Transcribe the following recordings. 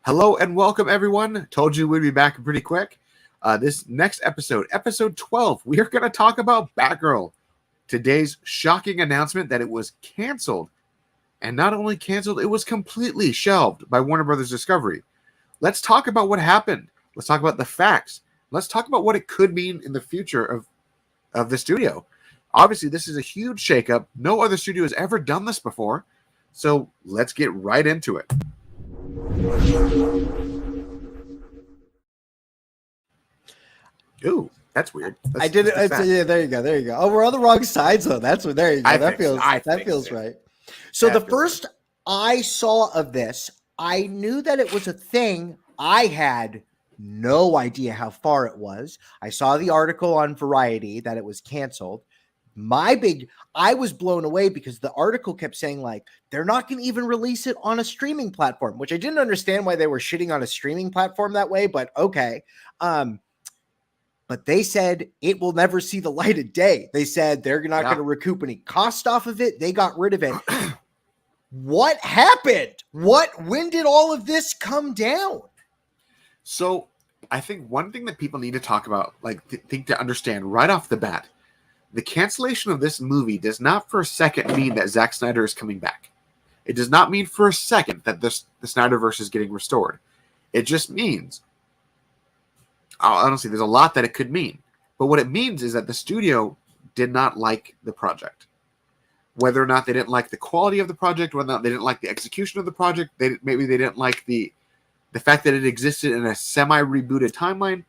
Hello and welcome, everyone. Told you we'd be back pretty quick. This next episode, episode 12, we are going to talk about Batgirl. Today's shocking announcement that it was canceled. And not only canceled, it was completely shelved by Warner Brothers Discovery. Let's talk about what happened. Let's talk about the facts. Let's talk about what it could mean in the future of the studio. Obviously, this is a huge shakeup. No other studio has ever done this before. So let's get right into it. Ooh, that's weird. I did it. Yeah, there you go. Oh, we're on the wrong sides though. That's what. There you go. That feels right. So the first I saw of this, I knew that it was a thing. I had no idea how far it was. I saw the article on Variety that it was canceled. I was blown away because the article kept saying like they're not going to even release it on a streaming platform, which I didn't understand why they were shitting on a streaming platform that way, but okay. But they said it will never see the light of day. They said they're not going to recoup any cost off of it. They got rid of it. What happened? When did all of this come down? So I think one thing that people need to talk about, to understand right off the bat, the cancellation of this movie does not for a second mean that Zack Snyder is coming back. It does not mean for a second that the Snyderverse is getting restored. It just means, honestly, there's a lot that it could mean. But what it means is that the studio did not like the project. Whether or not they didn't like the quality of the project, whether or not they didn't like the execution of the project, maybe they didn't like the fact that it existed in a semi-rebooted timeline,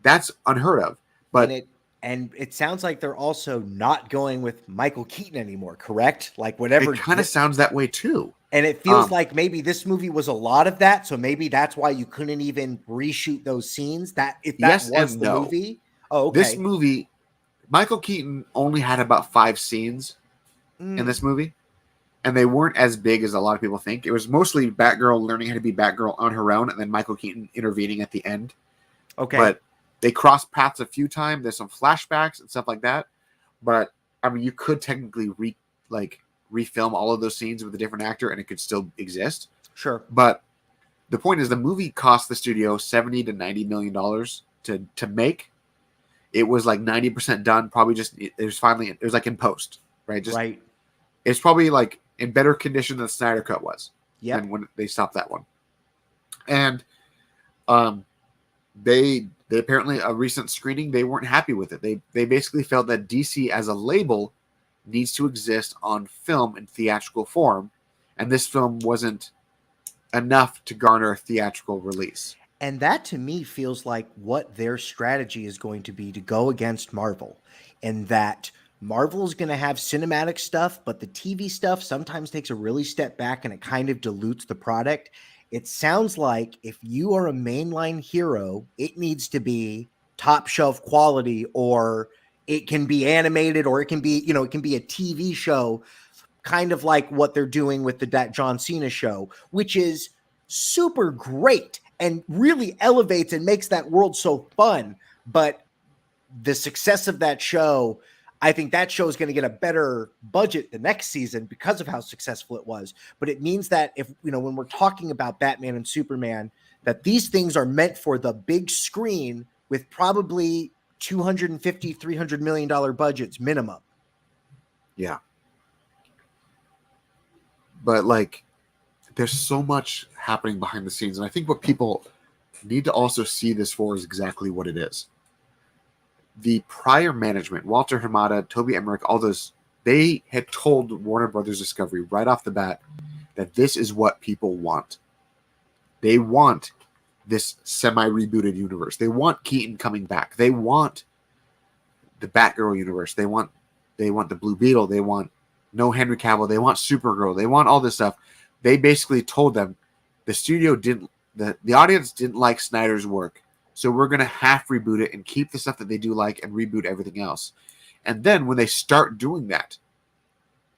that's unheard of. But And it sounds like they're also not going with Michael Keaton anymore, correct? Like whatever. It kind of sounds that way too. And it feels like maybe this movie was a lot of that, so maybe that's why you couldn't even reshoot those scenes. Movie. Oh, okay. This movie, Michael Keaton only had about 5 scenes in this movie, and they weren't as big as a lot of people think. It was mostly Batgirl learning how to be Batgirl on her own, and then Michael Keaton intervening at the end. Okay, but they crossed paths a few times. There's some flashbacks and stuff like that. But I mean, you could technically refilm all of those scenes with a different actor, and it could still exist. Sure. But the point is, the movie cost the studio $70 to $90 million to make. It was like 90% done. Probably it was like in post, right? Right. It's probably like in better condition than the Snyder Cut was. Yeah. And when they stopped that one, and they apparently, a recent screening, they weren't happy with it. They basically felt that DC as a label needs to exist on film in theatrical form, and this film wasn't enough to garner a theatrical release. And that to me feels like what their strategy is going to be to go against Marvel, and that Marvel is going to have cinematic stuff, but the TV stuff sometimes takes a really step back and it kind of dilutes the product. It sounds like if you are a mainline hero, it needs to be top shelf quality, or it can be animated, or it can be, it can be a TV show, kind of like what they're doing with that John Cena show, which is super great and really elevates and makes that world so fun. But the success of that show, I think that show is going to get a better budget the next season because of how successful it was. But it means that if, when we're talking about Batman and Superman, that these things are meant for the big screen with probably $250, $300 million budgets minimum. Yeah. But there's so much happening behind the scenes. And I think what people need to also see this for is exactly what it is. The prior management, Walter Hamada, Toby Emmerich, all those, they had told Warner Brothers Discovery right off the bat that this is what people want. They want this semi-rebooted universe. They want Keaton coming back. They want the Batgirl universe. They want the Blue Beetle. They want no Henry Cavill. They want Supergirl. They want all this stuff. They basically told them the studio the audience didn't like Snyder's work. So we're going to half reboot it and keep the stuff that they do like and reboot everything else. And then when they start doing that,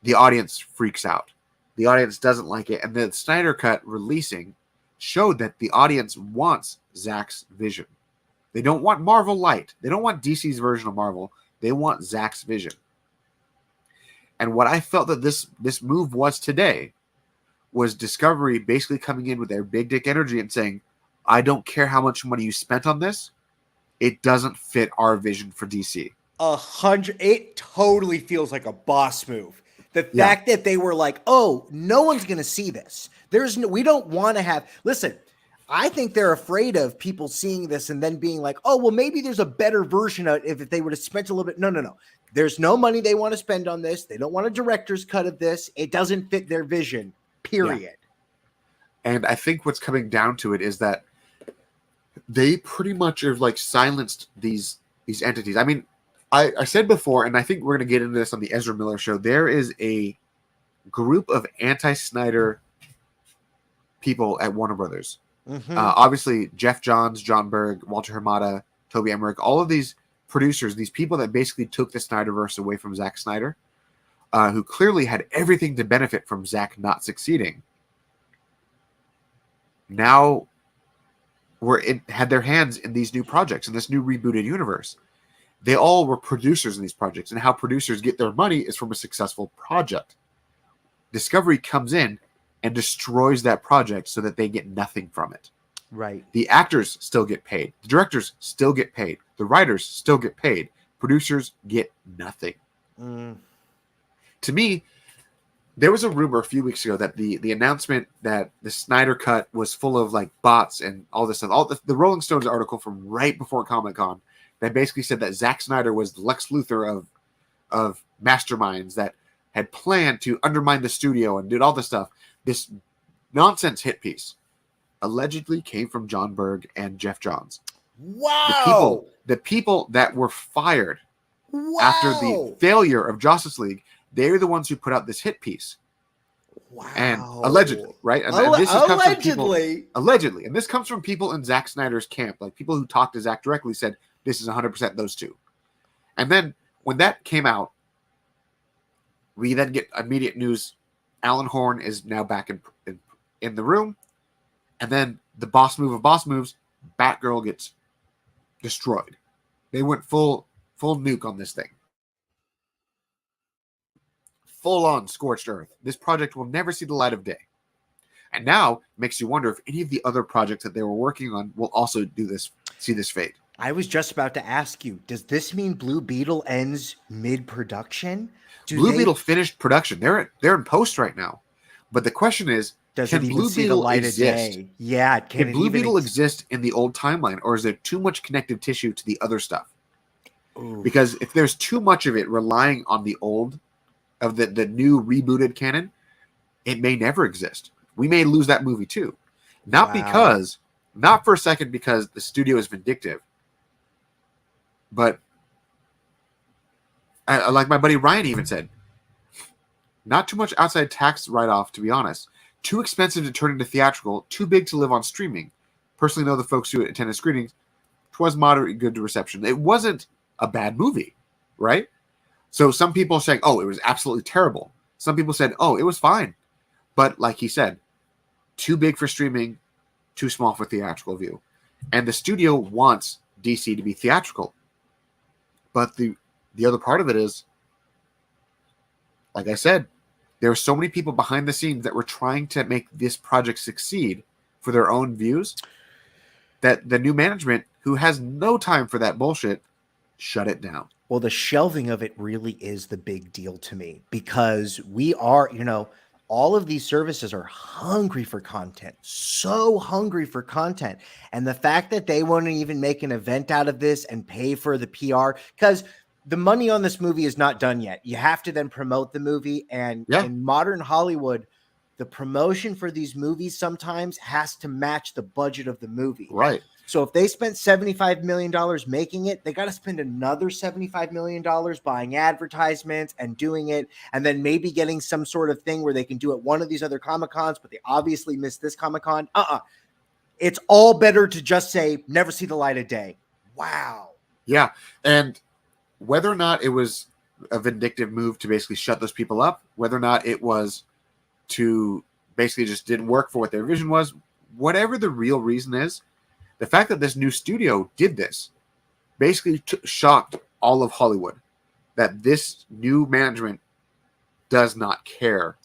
the audience freaks out. The audience doesn't like it. And the Snyder Cut releasing showed that the audience wants Zack's vision. They don't want Marvel Light. They don't want DC's version of Marvel. They want Zack's vision. And what I felt that this move was today was Discovery basically coming in with their big dick energy and saying, I don't care how much money you spent on this. It doesn't fit our vision for DC. 100. It totally feels like a boss move. The Yeah. fact that they were like, oh, no one's going to see this. We don't want to have, listen, I think they're afraid of people seeing this and then being like, oh, well, maybe there's a better version of it if they would have spent a little bit. No. There's no money they want to spend on this. They don't want a director's cut of this. It doesn't fit their vision, period. Yeah. And I think what's coming down to it is that they pretty much have like silenced these entities. I mean, I said before, and I think we're going to get into this on the Ezra Miller show, there is a group of anti-Snyder people at Warner Brothers. Mm-hmm. Obviously, Jeff Johns, John Berg, Walter Hamada, Toby Emmerich, all of these producers, these people that basically took the Snyderverse away from Zack Snyder, who clearly had everything to benefit from Zack not succeeding, now had their hands in these new projects, in this new rebooted universe. They all were producers in these projects, and how producers get their money is from a successful project. Discovery comes in and destroys that project so that they get nothing from it. Right. The actors still get paid. The directors still get paid. The writers still get paid. Producers get nothing. To me, there was a rumor a few weeks ago that the announcement that the Snyder Cut was full of like bots and all this stuff. All the Rolling Stones article from right before Comic-Con that basically said that Zack Snyder was the Lex Luthor of masterminds that had planned to undermine the studio and did all this stuff. This nonsense hit piece allegedly came from John Berg and Jeff Johns. Wow. The people that were fired after the failure of Justice League, they're the ones who put out this hit piece. Wow. And allegedly, right? And this comes from people, allegedly. And this comes from people in Zack Snyder's camp. Like people who talked to Zack directly said, this is 100% those two. And then when that came out, we then get immediate news. Alan Horn is now back in the room. And then the boss move of boss moves, Batgirl gets destroyed. They went full nuke on this thing. Full on scorched earth. This project will never see the light of day. And now it makes you wonder if any of the other projects that they were working on will also see this fate. I was just about to ask you, does this mean Blue Beetle ends mid-production? Blue Beetle finished production. They're in post right now. But the question is, can Blue Beetle exist? Yeah, can Blue Beetle exist in the old timeline, or is there too much connective tissue to the other stuff? Ooh. Because if there's too much of it relying on the old, of the new rebooted canon, it may never exist. We may lose that movie too. Not for a second because the studio is vindictive, but like my buddy Ryan even said, not too much outside tax write-off, to be honest. Too expensive to turn into theatrical, too big to live on streaming. Personally know the folks who attended screenings. It was moderately good to reception. It wasn't a bad movie, right? So some people are saying, oh, it was absolutely terrible. Some people said, oh, it was fine. But like he said, too big for streaming, too small for theatrical view. And the studio wants DC to be theatrical. But the other part of it is, like I said, there are so many people behind the scenes that were trying to make this project succeed for their own views that the new management, who has no time for that bullshit, shut it down. Well, the shelving of it really is the big deal to me, because we are, all of these services are hungry for content, so hungry for content. And the fact that they won't even make an event out of this and pay for the PR, because the money on this movie is not done yet. You have to then promote the movie. And in modern Hollywood, the promotion for these movies sometimes has to match the budget of the movie. Right. So if they spent $75 million making it, they got to spend another $75 million buying advertisements and doing it, and then maybe getting some sort of thing where they can do it one of these other Comic-Cons, but they obviously missed this Comic-Con. It's all better to just say, never see the light of day. Wow. Yeah. And whether or not it was a vindictive move to basically shut those people up, whether or not it was to basically just didn't work for what their vision was, whatever the real reason is, the fact that this new studio did this basically shocked all of Hollywood, that this new management does not care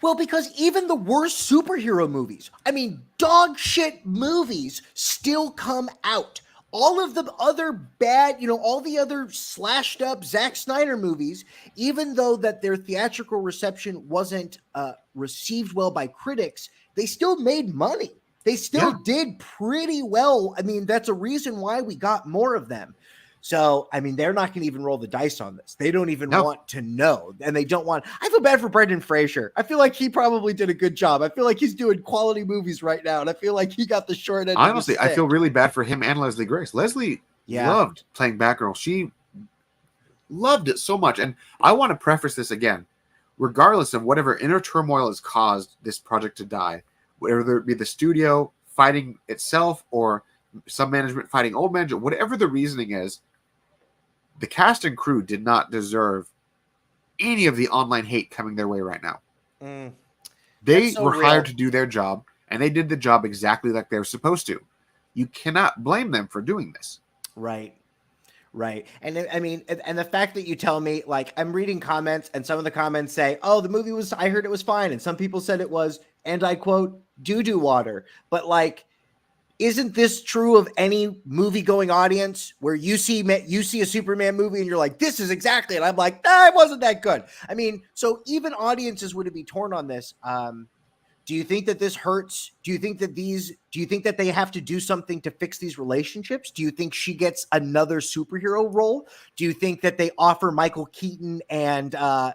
Well, because even the worst superhero movies, I mean, dog shit movies still come out. All of the other bad, all the other slashed up Zack Snyder movies, even though that their theatrical reception wasn't received well by critics, they still made money. They still did pretty well. I mean, that's a reason why we got more of them. So, I mean, they're not going to even roll the dice on this. They don't even want to know. And they don't want... I feel bad for Brendan Fraser. I feel like he probably did a good job. I feel like he's doing quality movies right now. And I feel like he got the short end Honestly, of the stick. I feel really bad for him and Leslie Grace. Leslie loved playing Batgirl. She loved it so much. And I want to preface this again. Regardless of whatever inner turmoil has caused this project to die, whether it be the studio fighting itself or some management fighting old management, whatever the reasoning is, the cast and crew did not deserve any of the online hate coming their way right now. They were hired to do their job, and they did the job exactly like they were supposed to. You cannot blame them for doing this. Right. And I mean, and the fact that you tell me, like, I'm reading comments, and some of the comments say, oh, the movie was, I heard it was fine. And some people said it was, and I quote, doo-doo water. But like, isn't this true of any movie-going audience where you see a Superman movie and you're like, this is exactly it? I'm like, it wasn't that good. I mean, so even audiences would be torn on this. Do you think that this hurts? Do you think that they have to do something to fix these relationships? Do you think she gets another superhero role? Do you think that they offer Michael Keaton and do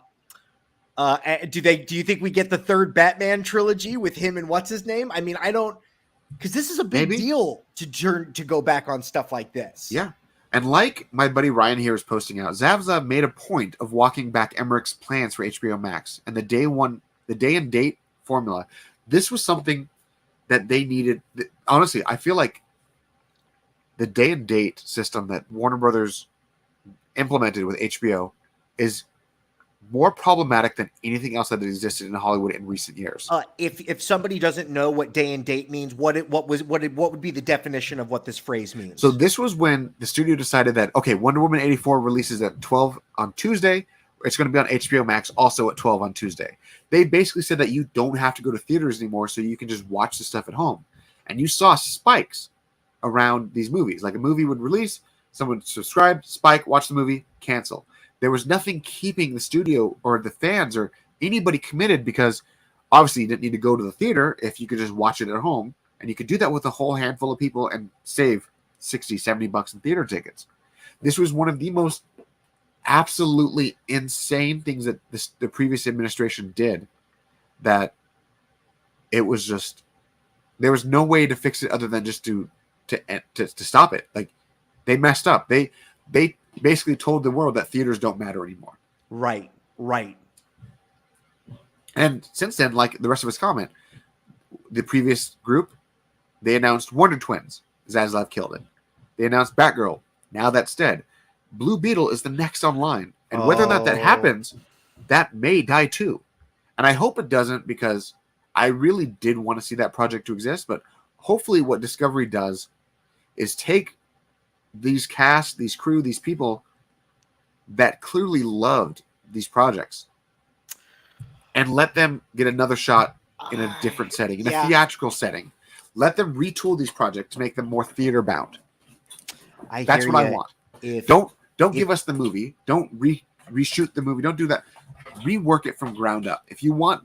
you think we get the third Batman trilogy with him and what's his name? I mean, I don't. Because this is a big deal to go back on stuff like this. Yeah. And like my buddy Ryan here is posting out, Zavza made a point of walking back Emmerich's plans for HBO Max and the day and date formula. This was something that they needed. Honestly, I feel like the day and date system that Warner Brothers implemented with HBO is more problematic than anything else that existed in Hollywood in recent years. If somebody doesn't know what day and date means, what would be the definition of what this phrase means? So this was when the studio decided that, okay, Wonder Woman 84 releases at 12 on Tuesday. It's going to be on HBO Max also at 12 on Tuesday. They basically said that you don't have to go to theaters anymore, so you can just watch the stuff at home. And you saw spikes around these movies. Like a movie would release, someone would subscribe, spike, watch the movie, cancel. There was nothing keeping the studio or the fans or anybody committed because obviously you didn't need to go to the theater if you could just watch it at home. And you could do that with a whole handful of people and save $60, $70 in theater tickets. This was one of the most absolutely insane things that the previous administration did, that it was just, there was no way to fix it other than just to stop it. Like, they messed up. They basically told the world that theaters don't matter anymore. Right. And since then, like the rest of us comment, the previous group, they announced Wonder Twins. Zaslav killed it. They announced Batgirl. Now that's dead. Blue Beetle is the next online. And whether or not that happens, that may die too. And I hope it doesn't, because I really did want to see that project to exist. But hopefully what Discovery does is take these cast, these crew, these people that clearly loved these projects and let them get another shot in a different setting, in a theatrical setting. Let them retool these projects to make them more theater bound. That's what I want. Don't give us the movie. Don't reshoot the movie. Don't do that. Rework it from ground up. If you want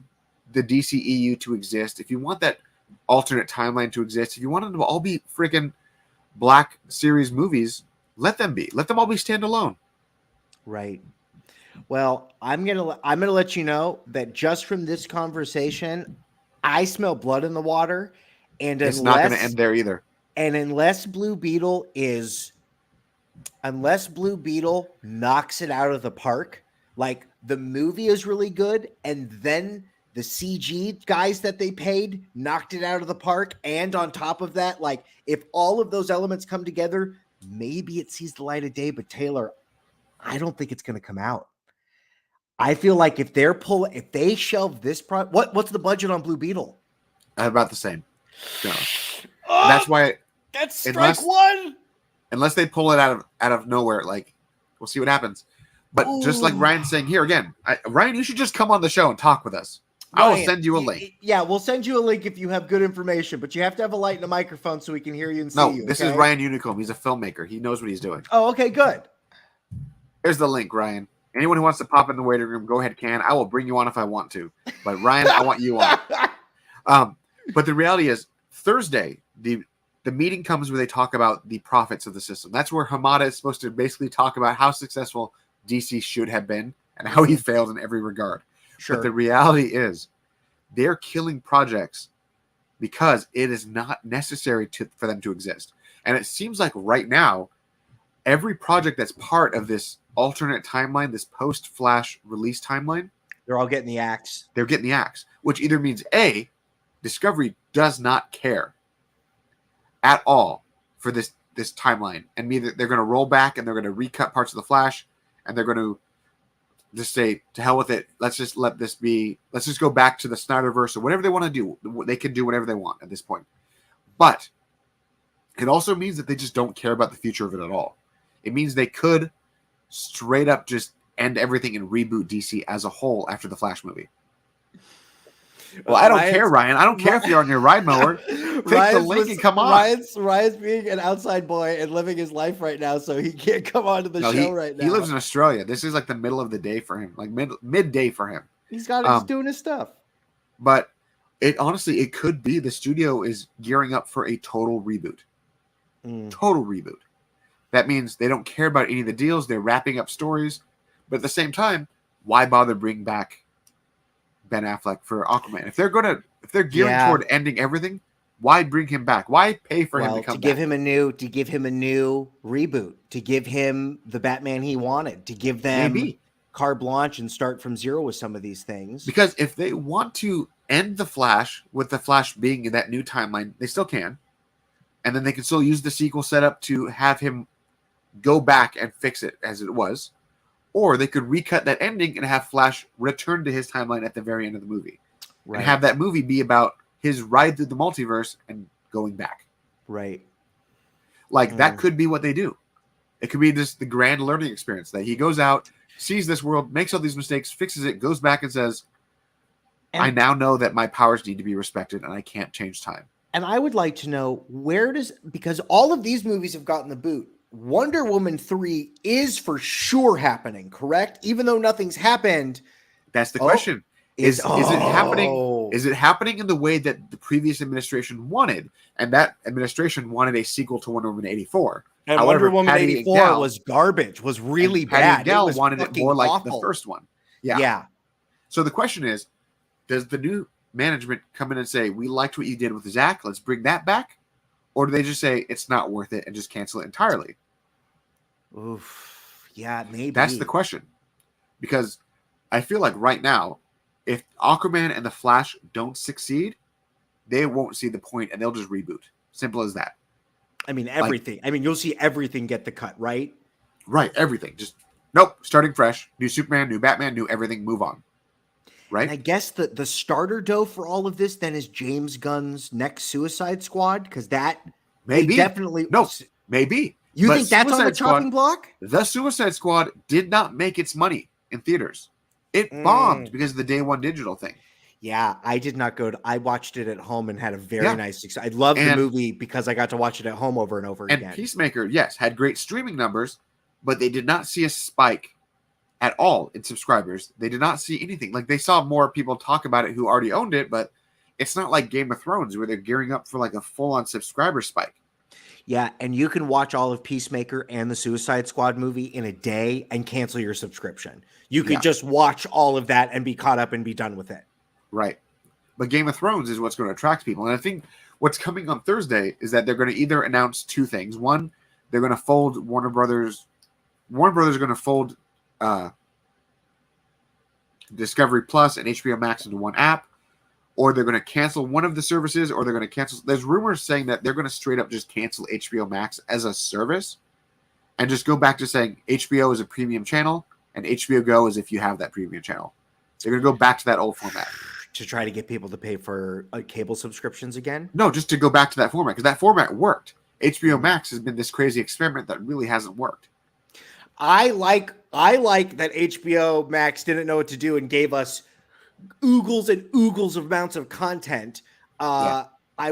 the DCEU to exist, if you want that alternate timeline to exist, if you want them to all be freaking Black Series movies, let them be. Let them all be standalone. Right. Well, I'm gonna let you know that just from this conversation, I smell blood in the water, and it's not going to end there either. And unless Blue Beetle knocks it out of the park, like the movie is really good, and then the CG guys that they paid knocked it out of the park, and on top of that, like if all of those elements come together, maybe it sees the light of day. But Taylor, I don't think it's going to come out. I feel like if they shelve this project, what's the budget on Blue Beetle? About the same. No. That's why. That's strike one. Unless they pull it out of nowhere, like we'll see what happens. But just like Ryan's saying here again, Ryan, you should just come on the show and talk with us. I will Ryan, send you a link. Yeah, we'll send you a link if you have good information, but you have to have a light and a microphone so we can hear you and see No, you. this is Ryan Unicomb. He's a filmmaker. He knows what he's doing. Oh, okay, good. Here's the link, Ryan. Anyone who wants to pop in the waiting room, go ahead, can. I will bring you on if I want to. But Ryan, I want you on. But the reality is, Thursday, the meeting comes where they talk about the profits of the system. That's where Hamada is supposed to basically talk about how successful DC should have been and how he failed in every regard. Sure. But the reality is, they're killing projects because it is not necessary for them to exist. And it seems like right now, every project that's part of this alternate timeline, this post-Flash release timeline, they're all getting the axe. They're getting the axe, which either means A, Discovery does not care at all for this timeline, and either they're going to roll back and they're going to recut parts of the Flash, and they're going to just say, to hell with it, let's just let this be, let's just go back to the Snyderverse or whatever they want to do. They can do whatever they want at this point. But it also means that they just don't care about the future of it at all. It means they could straight up just end everything and reboot DC as a whole after the Flash movie. Well, I don't care, Ryan. I don't care if you're on your ride mower. Take the link and come on. Ryan's being an outside boy and living his life right now, so he can't come on to the show right now. He lives in Australia. This is like the middle of the day for him, like midday for him. He's he's doing his stuff. But it could be the studio is gearing up for a total reboot. Total reboot. That means they don't care about any of the deals. They're wrapping up stories. But at the same time, why bother bringing back Ben Affleck for Aquaman? If they're gearing toward ending everything, why bring him back? Why pay for him to come back? Give him a new reboot, to give him the Batman he wanted, to give them carte blanche and start from zero with some of these things. Because if they want to end the Flash with the Flash being in that new timeline, they still can. And then they can still use the sequel setup to have him go back and fix it as it was. Or they could recut that ending and have Flash return to his timeline at the very end of the movie. Right. And have that movie be about his ride through the multiverse and going back. Right. Like, that could be what they do. It could be just the grand learning experience that he goes out, sees this world, makes all these mistakes, fixes it, goes back and says, I now know that my powers need to be respected and I can't change time. And I would like to know, because all of these movies have gotten the boot, Wonder Woman 3 is for sure happening, correct? Even though nothing's happened. That's the question. Is it happening? Is it happening in the way that the previous administration wanted? And that administration wanted a sequel to Wonder Woman 84. And Wonder Woman 84 was garbage, was really bad. Patty wanted it more like awful. the first one. Yeah. So the question is, does the new management come in and say, we liked what you did with Zach, let's bring that back? Or do they just say it's not worth it and just cancel it entirely? Oof. Yeah, maybe. That's the question. Because I feel like right now, if Aquaman and the Flash don't succeed, they won't see the point and they'll just reboot. Simple as that. I mean, everything. You'll see everything get the cut, right? Right, everything. Just, nope, starting fresh. New Superman, new Batman, new everything, move on. Right? And I guess the starter dough for all of this then is James Gunn's next Suicide Squad, because that maybe definitely maybe. You think that's on the chopping block? The Suicide Squad did not make its money in theaters. It bombed because of the day one digital thing. Yeah, I did not go I watched it at home and had a very nice experience. I loved the movie because I got to watch it at home over and over again. And Peacemaker, yes, had great streaming numbers, but they did not see a spike at all in subscribers. They did not see anything. Like, they saw more people talk about it who already owned it, but it's not like Game of Thrones where they're gearing up for like a full-on subscriber spike. Yeah, and you can watch all of Peacemaker and the Suicide Squad movie in a day and cancel your subscription. You could just watch all of that and be caught up and be done with it. Right. But Game of Thrones is what's going to attract people. And I think what's coming on Thursday is that they're going to either announce two things. One, they're going to fold Warner Brothers. Warner Brothers are going to fold Discovery Plus and HBO Max into one app, or they're going to cancel one of the services, or they're going to cancel. There's rumors saying that they're going to straight up just cancel HBO Max as a service and just go back to saying HBO is a premium channel and HBO Go is if you have that premium channel. They're going to go back to that old format. To try to get people to pay for cable subscriptions again? No, just to go back to that format, because that format worked. HBO Max has been this crazy experiment that really hasn't worked. I like that HBO Max didn't know what to do and gave us oogles and oogles of amounts of content. Yeah. I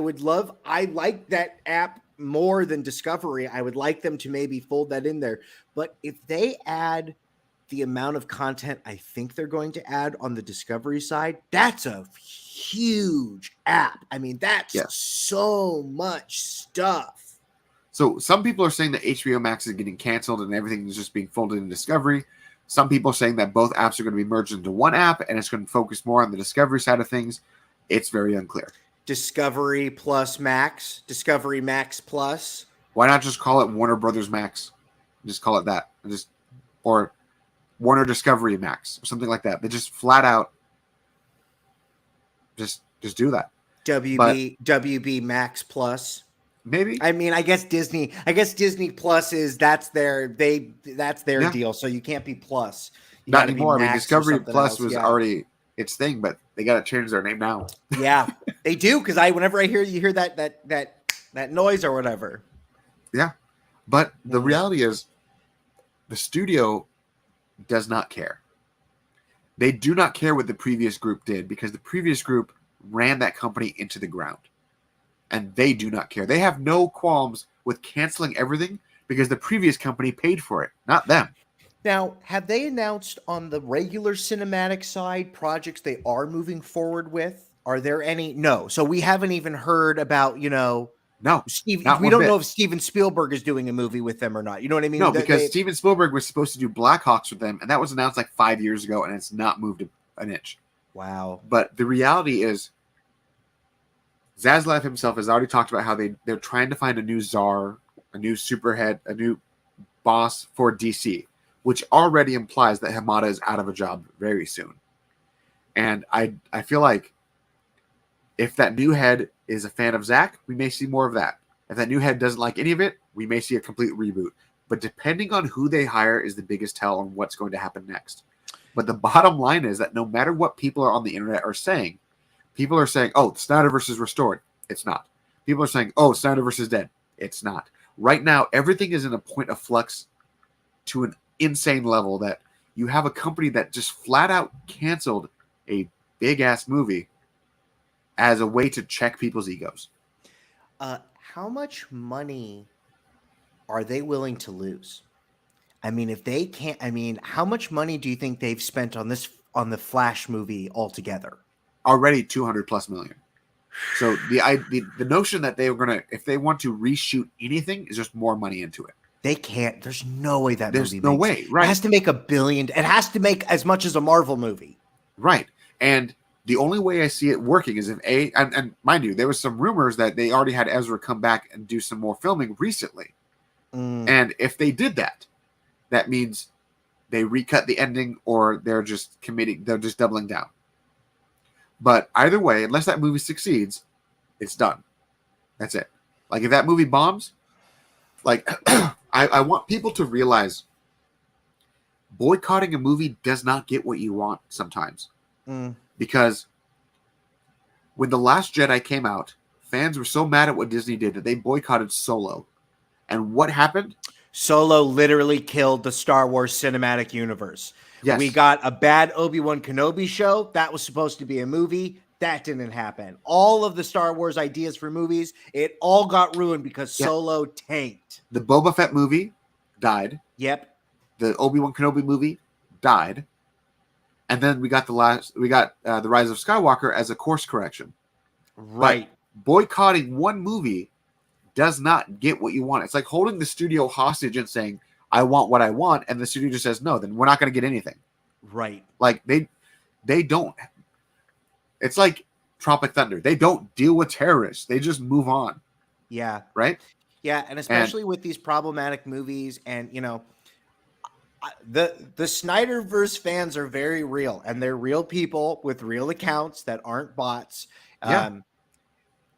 like that app more than Discovery. I would like them to maybe fold that in there. But if they add the amount of content I think they're going to add on the Discovery side, that's a huge app. I mean, that's Yes. so much stuff. So some people are saying that HBO Max is getting canceled and everything is just being folded in Discovery. Some people are saying that both apps are going to be merged into one app and it's going to focus more on the Discovery side of things. It's very unclear. Discovery plus Max, Discovery Max Plus. Why not just call it Warner Brothers Max? Just call it that. Or Warner Discovery Max or something like that. They just flat out just do that. WB Max Plus. Maybe. I mean, I guess Disney Plus is that's their deal. So you can't be Plus. You Not anymore. I mean, Discovery Plus else. was already its thing, but they got to change their name now. Yeah, they do, because whenever you hear that noise or whatever. Yeah, but the reality is, the studio does not care. They do not care what the previous group did, because the previous group ran that company into the ground, and they do not care. They have no qualms with canceling everything because the previous company paid for it, not them. Now, have they announced on the regular cinematic side projects they are moving forward with? Are there any? No. So we haven't even heard about, No. We don't know if Steven Spielberg is doing a movie with them or not. You know what I mean? No, because Steven Spielberg was supposed to do Blackhawks with them, and that was announced like 5 years ago, and it's not moved an inch. Wow. But the reality is, Zaslav himself has already talked about how they're trying to find a new czar, a new superhead, a new boss for DC, which already implies that Hamada is out of a job very soon. And I feel like if that new head is a fan of Zack, we may see more of that. If that new head doesn't like any of it, we may see a complete reboot. But depending on who they hire is the biggest tell on what's going to happen next. But the bottom line is that no matter what people are on the internet are saying, people are saying, oh, Snyderverse is restored. It's not. People are saying, oh, Snyderverse is dead. It's not. Right now, everything is in a point of flux to an insane level that you have a company that just flat out canceled a big-ass movie as a way to check people's egos. How much money are they willing to lose? I mean, if they can't, how much money do you think they've spent on the Flash movie altogether? Already 200 plus million. So the notion that they were gonna, if they want to reshoot anything, is just more money into it. They can't. There's no way that there's movie. No way. Right. It has to make $1 billion. It has to make as much as a Marvel movie. Right. And the only way I see it working is if and mind you, there was some rumors that they already had Ezra come back and do some more filming recently. And if they did that, that means they recut the ending, or they're just doubling down. But either way, unless that movie succeeds, it's done. That's it. Like, if that movie bombs, like, I want people to realize boycotting a movie does not get what you want sometimes. Because when The Last Jedi came out, fans were so mad at what Disney did that they boycotted Solo. And what happened? Solo literally killed the Star Wars cinematic universe. Yes. We got a bad Obi-Wan Kenobi show. That was supposed to be a movie. That didn't happen. All of the Star Wars ideas for movies, it all got ruined because Solo tanked. The Boba Fett movie died. Yep. The Obi-Wan Kenobi movie died. And then we got the Rise of Skywalker as a course correction. Right. But boycotting one movie does not get what you want. It's like holding the studio hostage and saying, I want what I want, and the studio just says no, then we're not going to get anything. Right. Like they don't. It's like Tropic Thunder. They don't deal with terrorists. They just move on. Yeah. Right? Yeah, and especially with these problematic movies, and the Snyderverse fans are very real, and they're real people with real accounts that aren't bots. Yeah.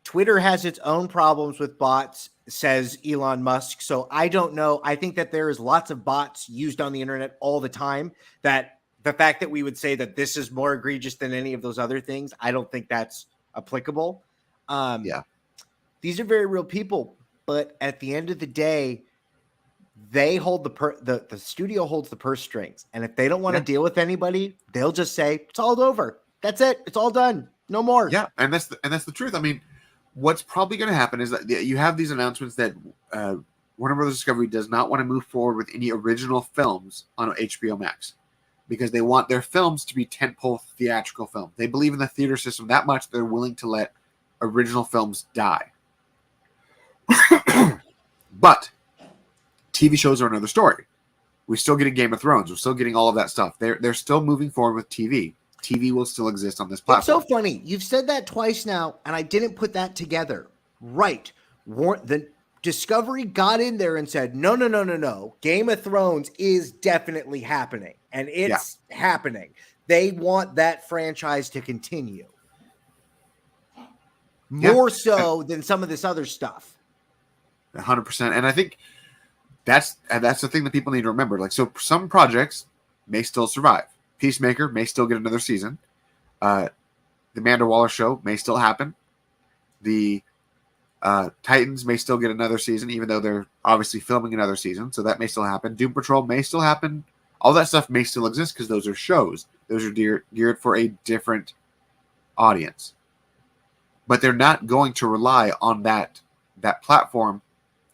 Twitter has its own problems with bots, says Elon Musk. So I don't know. I think that there is lots of bots used on the internet all the time, that the fact that we would say that this is more egregious than any of those other things, I don't think that's applicable. These are very real people, but at the end of the day, they hold the studio holds the purse strings. And if they don't want to deal with anybody, they'll just say it's all over. That's it. It's all done. No more. Yeah, and that's the truth. I mean, what's probably going to happen is that you have these announcements that Warner Brothers Discovery does not want to move forward with any original films on HBO Max because they want their films to be tentpole theatrical films. They believe in the theater system that much they're willing to let original films die. But TV shows are another story. We're still getting Game of Thrones. We're still getting all of that stuff. They're still moving forward with TV. TV will still exist on this platform. It's so funny. You've said that twice now, and I didn't put that together. Right. The Discovery got in there and said, no. Game of Thrones is definitely happening, and it's happening. They want that franchise to continue. More so than some of this other stuff. 100%. And I think that's the thing that people need to remember. Like, so some projects may still survive. Peacemaker may still get another season. The Amanda Waller show may still happen. The Titans may still get another season, even though they're obviously filming another season. So that may still happen. Doom Patrol may still happen. All that stuff may still exist because those are shows. Those are geared for a different audience. But they're not going to rely on that platform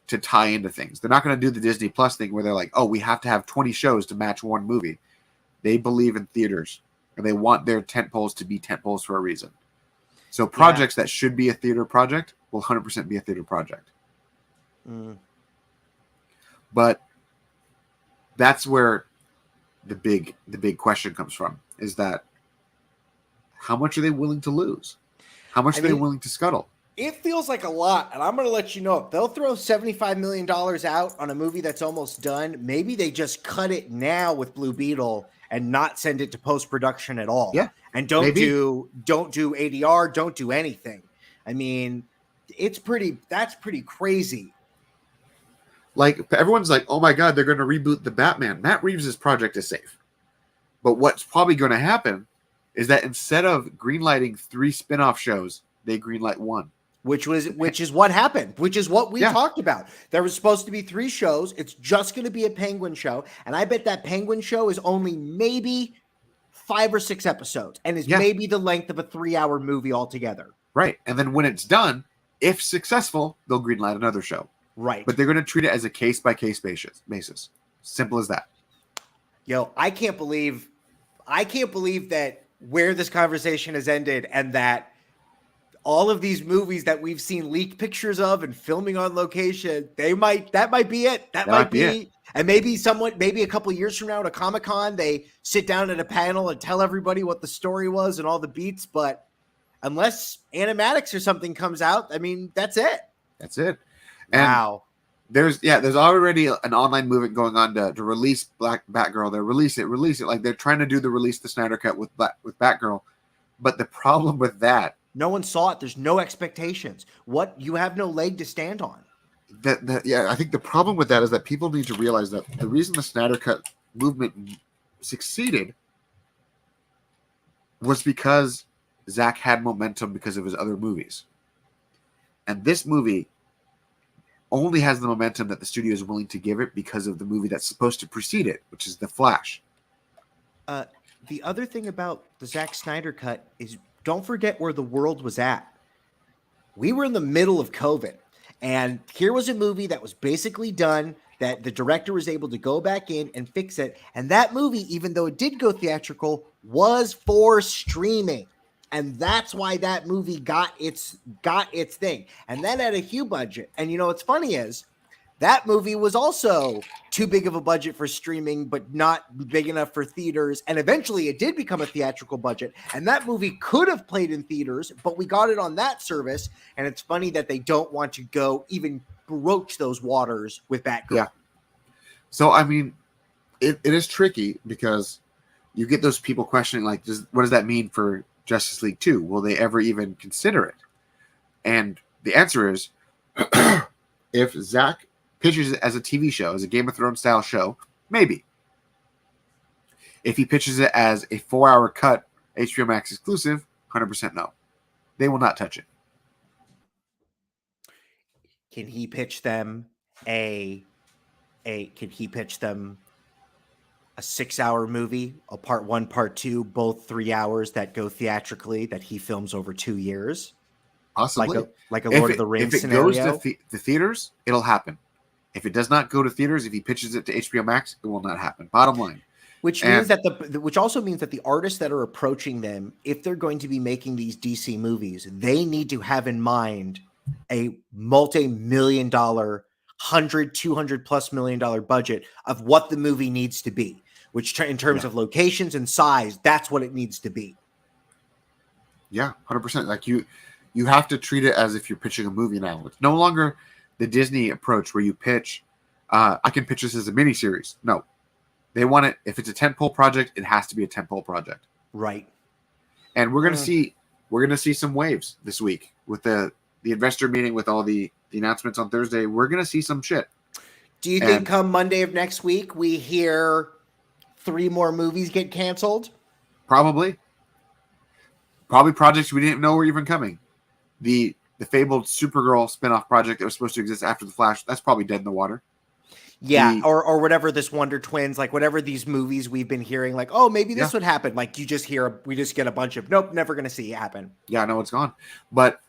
to tie into things. They're not going to do the Disney Plus thing where they're like, oh, we have to have 20 shows to match one movie. They believe in theaters, and they want their tentpoles to be tentpoles for a reason. So projects that should be a theater project will 100% be a theater project. But that's where the big question comes from, is that how much are they willing to lose? How much are they willing to scuttle? It feels like a lot, and I'm going to let you know, if they'll throw $75 million out on a movie that's almost done, maybe they just cut it now with Blue Beetle and not send it to post-production at all. Yeah. And don't do ADR, don't do anything. I mean, that's pretty crazy. Like, everyone's like, oh my God, they're going to reboot the Batman. Matt Reeves' project is safe. But what's probably going to happen is that instead of greenlighting 3 spin-off shows, they greenlight 1. Which is what happened, which is what we talked about. There was supposed to be 3 shows. It's just going to be a Penguin show. And I bet that Penguin show is only maybe 5 or 6 episodes and is maybe the length of a 3-hour movie altogether. Right. And then when it's done, if successful, they'll greenlight another show. Right. But they're going to treat it as a case-by-case basis. Simple as that. Yo, I can't believe that where this conversation has ended and that all of these movies that we've seen leaked pictures of and filming on location, that might be it. That might be it. And maybe a couple of years from now at a Comic-Con, they sit down at a panel and tell everybody what the story was and all the beats. But unless Animatics or something comes out, I mean, that's it. That's it. And wow. There's already an online movement going on to release Batgirl. They release it. Like, they're trying to do the Snyder cut with Batgirl. But the problem with that, no one saw it. There's no expectations. You have no leg to stand on. I think the problem with that is that people need to realize that the reason the Snyder cut movement succeeded was because Zack had momentum because of his other movies. And this movie only has the momentum that the studio is willing to give it because of the movie that's supposed to precede it, which is The Flash. The other thing about the Zack Snyder cut is, don't forget where the world was at. We were in the middle of COVID, and here was a movie that was basically done, that the director was able to go back in and fix it. And that movie, even though it did go theatrical, was for streaming. And that's why that movie got its thing. And then at a huge budget. And you know what's funny is that movie was also too big of a budget for streaming, but not big enough for theaters. And eventually it did become a theatrical budget. And that movie could have played in theaters, but we got it on that service. And it's funny that they don't want to go even broach those waters with Batgirl. Yeah. So, I mean, it is tricky because you get those people questioning, like, what does that mean for Justice League 2? Will they ever even consider it? And the answer is, if Zack pitches it as a TV show, as a Game of Thrones style show, maybe. If he pitches it as a 4-hour cut, HBO Max exclusive, 100% no. They will not touch it. Can he pitch them a 6-hour movie, a part 1, part 2, both 3 hours that go theatrically that he films over 2 years, Possibly. like a If Lord of it the if Rings it goes to scenario. the theaters, it'll happen. If it does not go to theaters, if he pitches it to HBO Max, it will not happen. Bottom line. Which means And that which also means that the artists that are approaching them, if they're going to be making these DC movies, they need to have in mind a multi-million dollar, 100, 200 plus million dollar budget of what the movie needs to be, which in terms yeah, of locations and size, that's what it needs to be. yeah, 100%. Like you have to treat it as if you're pitching a movie now. It's no longer the Disney approach where you pitch. I can pitch this as a miniseries. No, they want it. If it's a tentpole project, it has to be a tentpole project. Right. And we're gonna see some waves this week with the investor meeting, with all the announcements on Thursday. We're gonna see some shit. Do you think come Monday of next week we hear 3 more movies get canceled? Probably projects we didn't know were even coming. The fabled Supergirl spinoff project that was supposed to exist after the Flash, that's probably dead in the water. Yeah, or whatever, this Wonder Twins, like whatever these movies we've been hearing, like, oh, maybe this would happen. Like we just get a bunch of nope, never gonna see it happen. Yeah, no, it's gone. But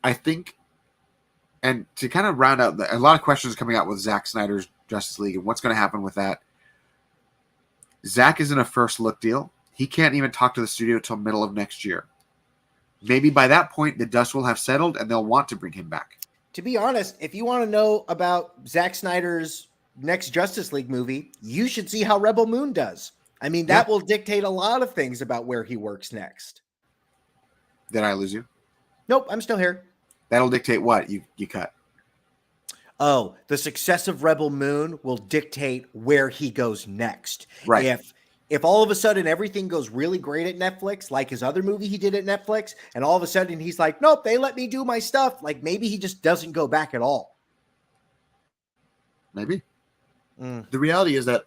I think, and to kind of round out, a lot of questions coming out with Zack Snyder's Justice League and what's going to happen with that. Zack is in a first look deal. He can't even talk to the studio till middle of next year. Maybe by that point, the dust will have settled and they'll want to bring him back. To be honest, if you want to know about Zack Snyder's next Justice League movie, you should see how Rebel Moon does. I mean, that will dictate a lot of things about where he works next. Did I lose you? Nope, I'm still here. That'll dictate what you cut. Oh, the success of Rebel Moon will dictate where he goes next. Right. If all of a sudden everything goes really great at Netflix, like his other movie he did at Netflix, and all of a sudden he's like, nope, they let me do my stuff. Like maybe he just doesn't go back at all. Maybe. The reality is that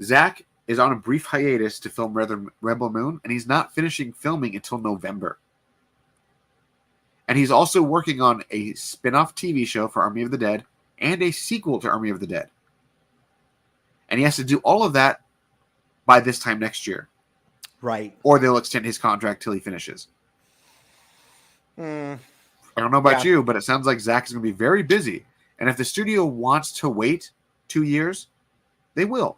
Zack is on a brief hiatus to film Rebel Moon, and he's not finishing filming until November. And he's also working on a spin-off TV show for Army of the Dead and a sequel to Army of the Dead. And he has to do all of that by this time next year. Right. Or they'll extend his contract till he finishes. I don't know about you, but it sounds like Zack is going to be very busy. And if the studio wants to wait 2 years, they will.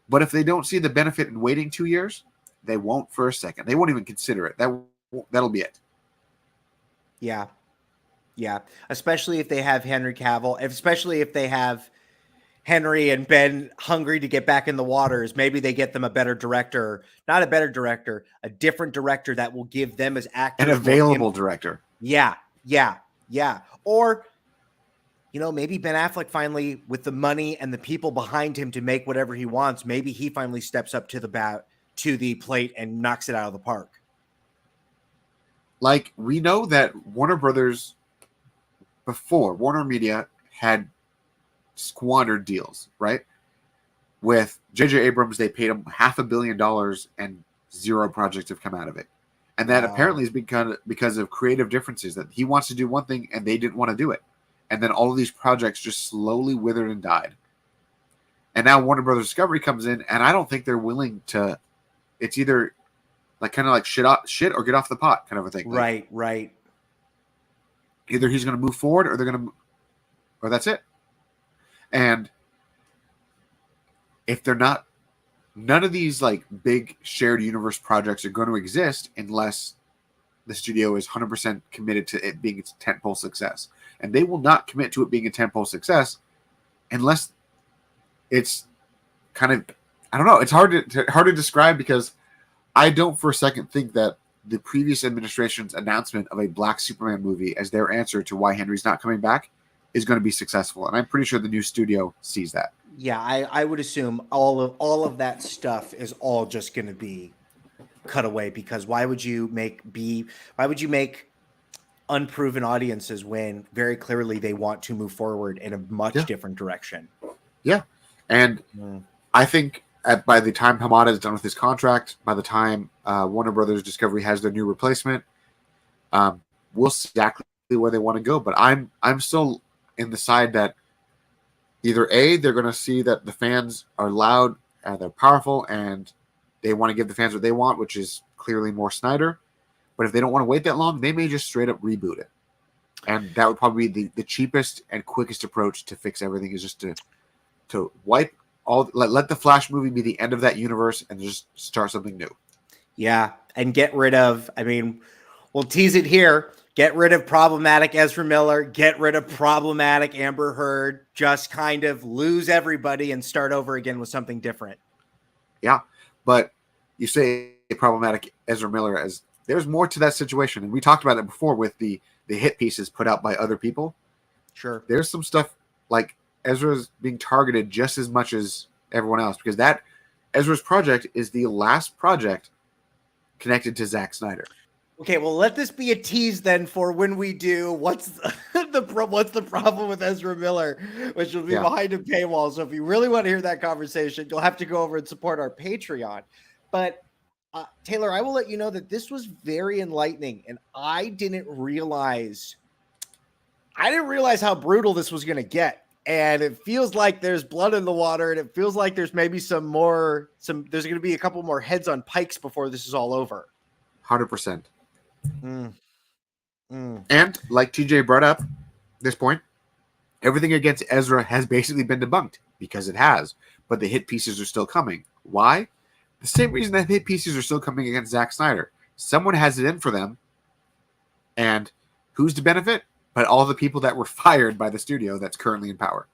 But if they don't see the benefit in waiting 2 years, they won't for a second. They won't even consider it. That'll be it. Yeah. Yeah. Especially if they have Henry Cavill, especially if they have Henry and Ben hungry to get back in the waters. Maybe they get them a better director, not a better director, a different director that will give them as actors an available director. Yeah. Or, maybe Ben Affleck finally, with the money and the people behind him to make whatever he wants, maybe he finally steps up to the plate and knocks it out of the park. Like, we know that Warner Brothers, before Warner Media, had squandered deals, right? With J.J. Abrams, they paid him $500 million and 0 projects have come out of it. And that apparently is because of creative differences, that he wants to do one thing and they didn't want to do it. And then all of these projects just slowly withered and died. And now Warner Brothers Discovery comes in, and I don't think they're willing to. It's either like kind of like shit or get off the pot kind of a thing. Right, right. Either he's going to move forward or they're going to, or that's it. And if they're not, none of these like big shared universe projects are going to exist unless the studio is 100% committed to it being its tentpole success. And they will not commit to it being a tentpole success unless it's kind of, I don't know. It's hard to describe, because I don't for a second think that the previous administration's announcement of a Black Superman movie as their answer to why Henry's not coming back is going to be successful. And I'm pretty sure the new studio sees that. Yeah, I would assume all of that stuff is all just going to be cut away, because why would you make unproven audiences when very clearly they want to move forward in a much different direction? Yeah. And I think by the time Hamada is done with his contract, by the time Warner Brothers Discovery has their new replacement, we'll see exactly where they want to go. But I'm still in the side that either A, they're going to see that the fans are loud they're powerful and they want to give the fans what they want, which is clearly more Snyder. But if they don't want to wait that long, they may just straight up reboot it. And that would probably be the cheapest and quickest approach to fix everything, is just to wipe all, let the Flash movie be the end of that universe and just start something new. Yeah, and get rid of, I mean, we'll tease it here. Get rid of problematic Ezra Miller. Get rid of problematic Amber Heard. Just kind of lose everybody and start over again with something different. Yeah, but you say problematic Ezra Miller, as there's more to that situation. And we talked about it before with the hit pieces put out by other people. Sure. There's some stuff like Ezra's being targeted just as much as everyone else, because that Ezra's project is the last project connected to Zack Snyder. Okay, well, let this be a tease then for when we do what's the problem with Ezra Miller, which will be behind a paywall. So if you really want to hear that conversation, you'll have to go over and support our Patreon. But Taylor, I will let you know that this was very enlightening, and I didn't realize how brutal this was going to get. And it feels like there's blood in the water, and it feels like there's maybe there's going to be a couple more heads on pikes before this is all over. 100%. And like TJ brought up this point, everything against Ezra has basically been debunked, because it has, but the hit pieces are still coming. Why? The same reason that hit pieces are still coming against Zack Snyder. Someone has it in for them, and who's to benefit? But all the people that were fired by the studio that's currently in power.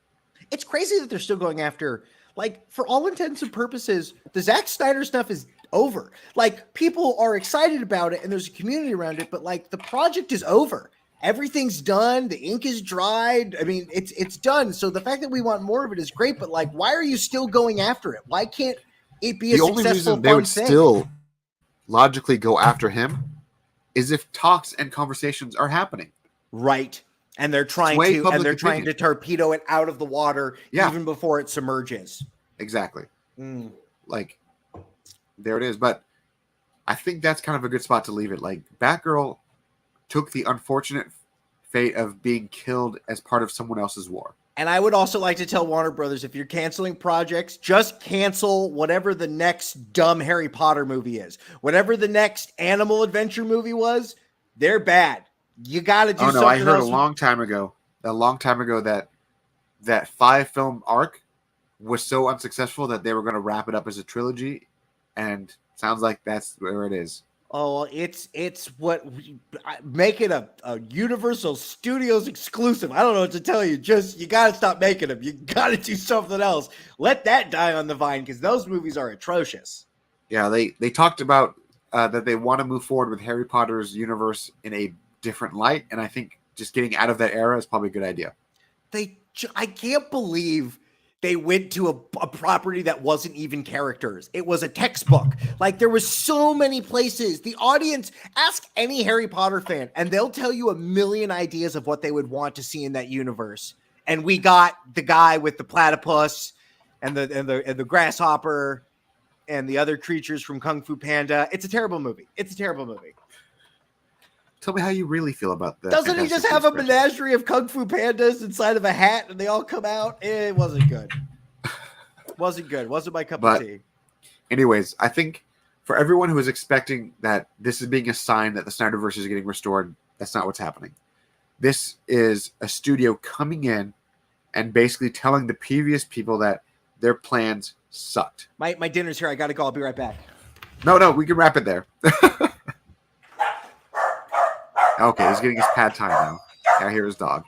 It's crazy that they're still going after, like, for all intents and purposes, the Zack Snyder stuff is over. Like, people are excited about it and there's a community around it, but like the project is over. Everything's done. The ink is dried. I mean, it's done. So the fact that we want more of it is great, but like, why are you still going after it? Why can't it be a successful, the only reason they would still logically go after him is if talks and conversations are happening. Right. And they're trying to torpedo it out of the water even before it submerges. Exactly. Like, there it is. But I think that's kind of a good spot to leave it. Like, Batgirl took the unfortunate fate of being killed as part of someone else's war. And I would also like to tell Warner Brothers, if you're canceling projects, just cancel whatever the next dumb Harry Potter movie is. Whatever the next animal adventure movie was, they're bad. You got to do something else. I heard a long time ago that 5-film arc was so unsuccessful that they were going to wrap it up as a trilogy, and sounds like that's where it is. Oh, it's what make it a Universal Studios exclusive. I don't know what to tell you. Just, you got to stop making them. You got to do something else. Let that die on the vine, because those movies are atrocious. Yeah, they talked about that they want to move forward with Harry Potter's universe in a different light, and I think just getting out of that era is probably a good idea. I can't believe they went to a property that wasn't even characters. It was a textbook. Like, there were so many places. The audience, ask any Harry Potter fan, and they'll tell you a million ideas of what they would want to see in that universe. And we got the guy with the platypus and the grasshopper and the other creatures from Kung Fu Panda. It's a terrible movie. Tell me how you really feel about that. Doesn't he just have a menagerie of Kung Fu Pandas inside of a hat and they all come out? It wasn't good. Wasn't my cup of tea. Anyways, I think for everyone who is expecting that this is being a sign that the Snyderverse is getting restored, that's not what's happening. This is a studio coming in and basically telling the previous people that their plans sucked. My dinner's here. I got to go. I'll be right back. No, we can wrap it there. Okay, he's getting his pad time now. I hear his dog.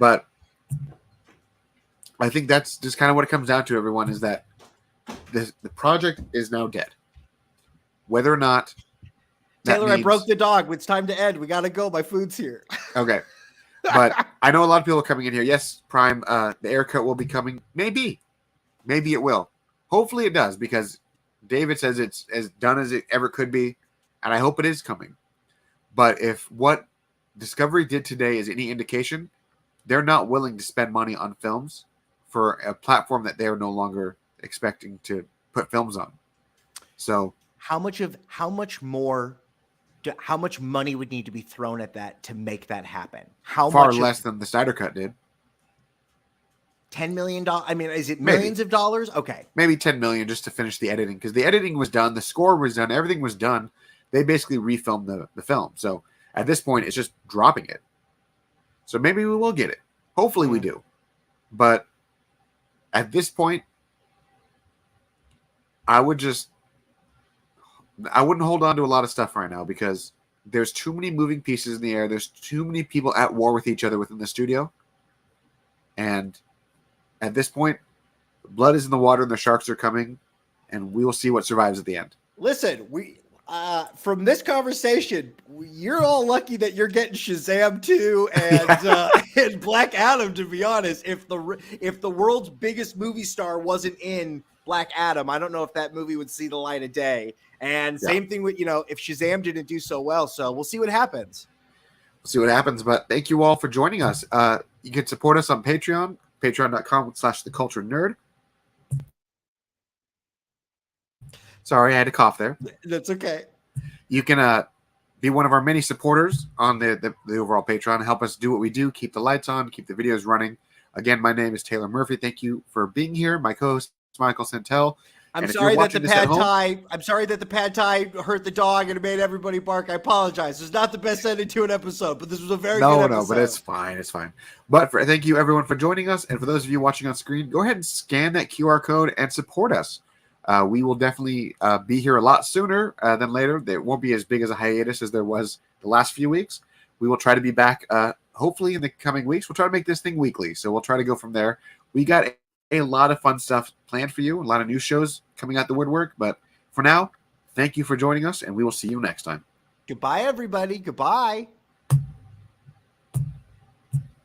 But I think that's just kind of what it comes down to, everyone, is that the project is now dead. Whether or not Taylor, I broke the dog. It's time to end. We got to go. My food's here. Okay. But I know a lot of people are coming in here. Yes, Prime, the air cut will be coming. Maybe it will. Hopefully it does, because David says it's as done as it ever could be, and I hope it is coming. But if what Discovery did today is any indication, they're not willing to spend money on films for a platform that they are no longer expecting to put films on. So how much money would need to be thrown at that to make that happen? Far less than the Snyder Cut did. $10 million. I mean, is it Maybe. millions of dollars? Okay. Maybe 10 million just to finish the editing, because the editing was done, the score was done, everything was done. They basically refilmed the film. So at this point, it's just dropping it. So maybe we will get it. Hopefully we do. But at this point, I wouldn't hold on to a lot of stuff right now, because there's too many moving pieces in the air. There's too many people at war with each other within the studio. And at this point, blood is in the water and the sharks are coming, and we will see what survives at the end. Listen, we from this conversation, you're all lucky that you're getting Shazam 2 and Black Adam, to be honest. If the world's biggest movie star wasn't in Black Adam, I don't know if that movie would see the light of day. And same thing with, if Shazam didn't do so well. So we'll see what happens. We'll see what happens. But thank you all for joining us. You can support us on Patreon, patreon.com/theculturenerd. Sorry, I had to cough there. That's okay. You can be one of our many supporters on the overall Patreon. Help us do what we do, keep the lights on, keep the videos running. Again, my name is Taylor Murphy. Thank you for being here. My co-host is Michael Santel. I'm sorry that the pad thai hurt the dog and it made everybody bark. I apologize. It's not the best ending to an episode, but this was a very good episode. No, but it's fine. It's fine. But thank you everyone for joining us. And for those of you watching on screen, go ahead and scan that QR code and support us. We will definitely be here a lot sooner than later. There won't be as big as a hiatus as there was the last few weeks. We will try to be back hopefully in the coming weeks. We'll try to make this thing weekly. So we'll try to go from there. We got a lot of fun stuff planned for you, a lot of new shows coming out the woodwork. But for now, thank you for joining us, and we will see you next time. Goodbye, everybody. Goodbye.